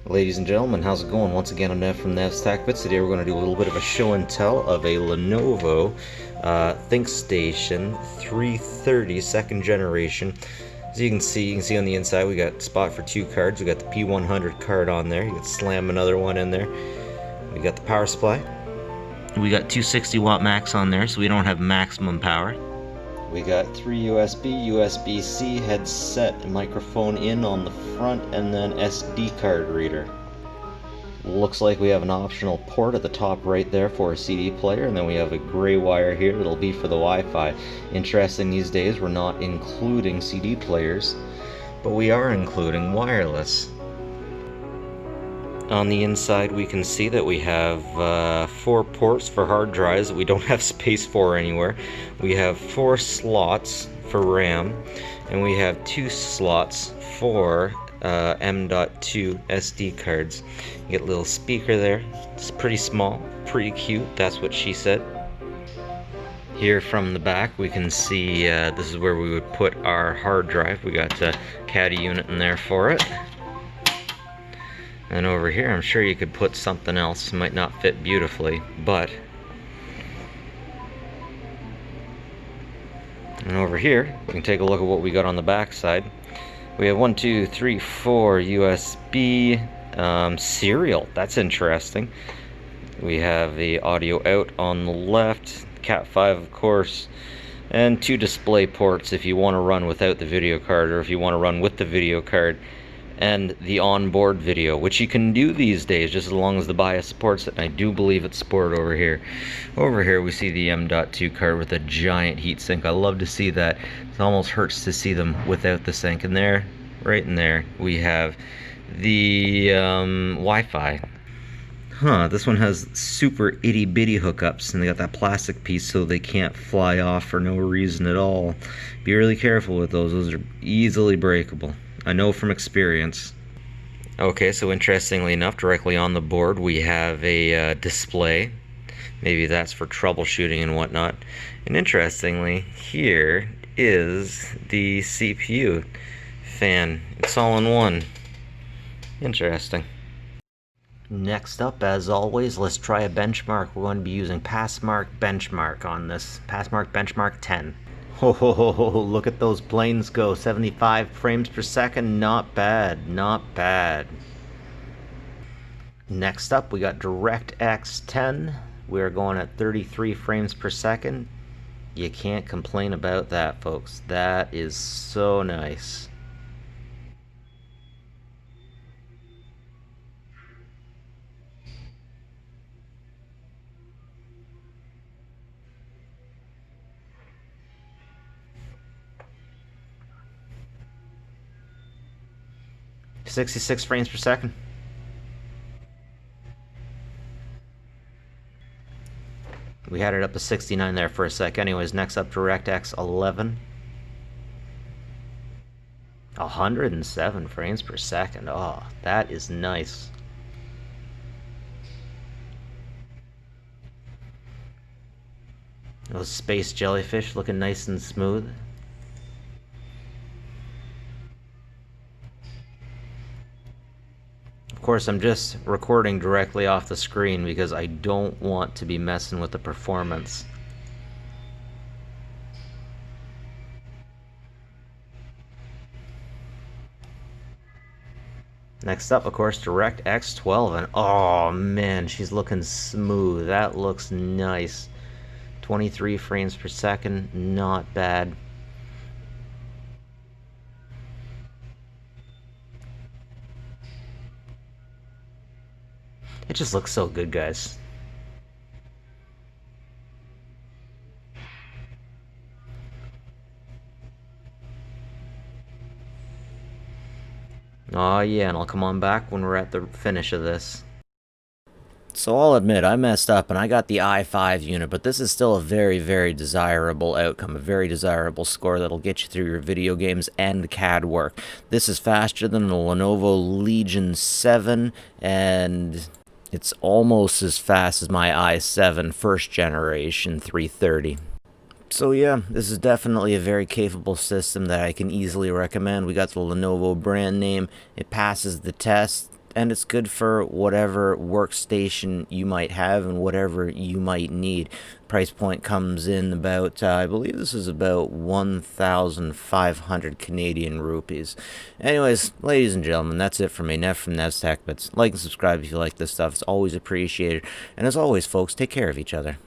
Ladies and gentlemen, how's it going? Once again, I'm Nev from Nev's Tech Bits. Today we're going to do a little bit of a show and tell of a Lenovo ThinkStation 330 second generation. As you can see on the inside, we got spot for 2 cards. We got the P100 card on there. You can slam another one in there. We got the power supply. We got 260 watt max on there, so we don't have maximum power. We got 3 USB, USB-C, headset, microphone in on the front, and then SD card reader. Looks like we have an optional port at the top right there for a CD player, and then we have a gray wire here that'll be for the Wi-Fi. Interesting, these days we're not including CD players, but we are including wireless. On the inside we can see that we have 4 ports for hard drives that we don't have space for anywhere. We have 4 slots for RAM, and we have 2 slots for M.2 SD cards. You get a little speaker there. It's pretty small, pretty cute, that's what she said. Here from the back we can see this is where we would put our hard drive. We got a caddy unit in there for it. And over here, I'm sure you could put something else. It might not fit beautifully, but... And over here, we can take a look at what we got on the back side. We have 1, 2, 3, 4 USB serial. That's interesting. We have the audio out on the left, Cat 5 of course, and 2 display ports if you want to run without the video card, or if you want to run with the video card and the onboard video, which you can do these days just as long as the BIOS supports it, and I do believe it's supported over here. Over here we see the M.2 card with a giant heatsink. I love to see that. It almost hurts to see them without the sink. And there, right in there, we have the Wi-Fi. This one has super itty bitty hookups, and they got that plastic piece so they can't fly off for no reason at all. Be really careful with those. Those are easily breakable. I know from experience. Okay, so interestingly enough, directly on the board we have a display. Maybe that's for troubleshooting and whatnot. And interestingly, here is the CPU fan. It's all in one. Interesting. Next up, as always, let's try a benchmark. We're going to be using Passmark Benchmark on this. Passmark Benchmark 10. Ho ho ho ho, look at those planes go. 75 frames per second, not bad, not bad. Next up, we got Directx 10. We're going at 33 frames per second. You can't complain about that, folks. That is so nice. .66 frames per second. We had it up to 69 there for a sec. Anyways, next up, DirectX 11. 107 frames per second. Oh, that is nice. Those space jellyfish looking nice and smooth. Of course, I'm just recording directly off the screen because I don't want to be messing with the performance. Next up, of course, DirectX 12, and oh man, she's looking smooth. That looks nice. 23 frames per second, not bad. It just looks so good, guys. Oh yeah, and I'll come on back when we're at the finish of this. So I'll admit, I messed up and I got the i5 unit, but this is still a very, very desirable outcome, a very desirable score that'll get you through your video games and CAD work. This is faster than the Lenovo Legion 7, and it's almost as fast as my i7 first generation 330. So yeah, this is definitely a very capable system that I can easily recommend. We got the Lenovo brand name, it passes the test, and it's good for whatever workstation you might have and whatever you might need. Price point comes in about, I believe this is about 1,500 Canadian rupees. Anyways, ladies and gentlemen, that's it for me. Nev from Nev's Tech Bits. Like and subscribe if you like this stuff. It's always appreciated. And as always, folks, take care of each other.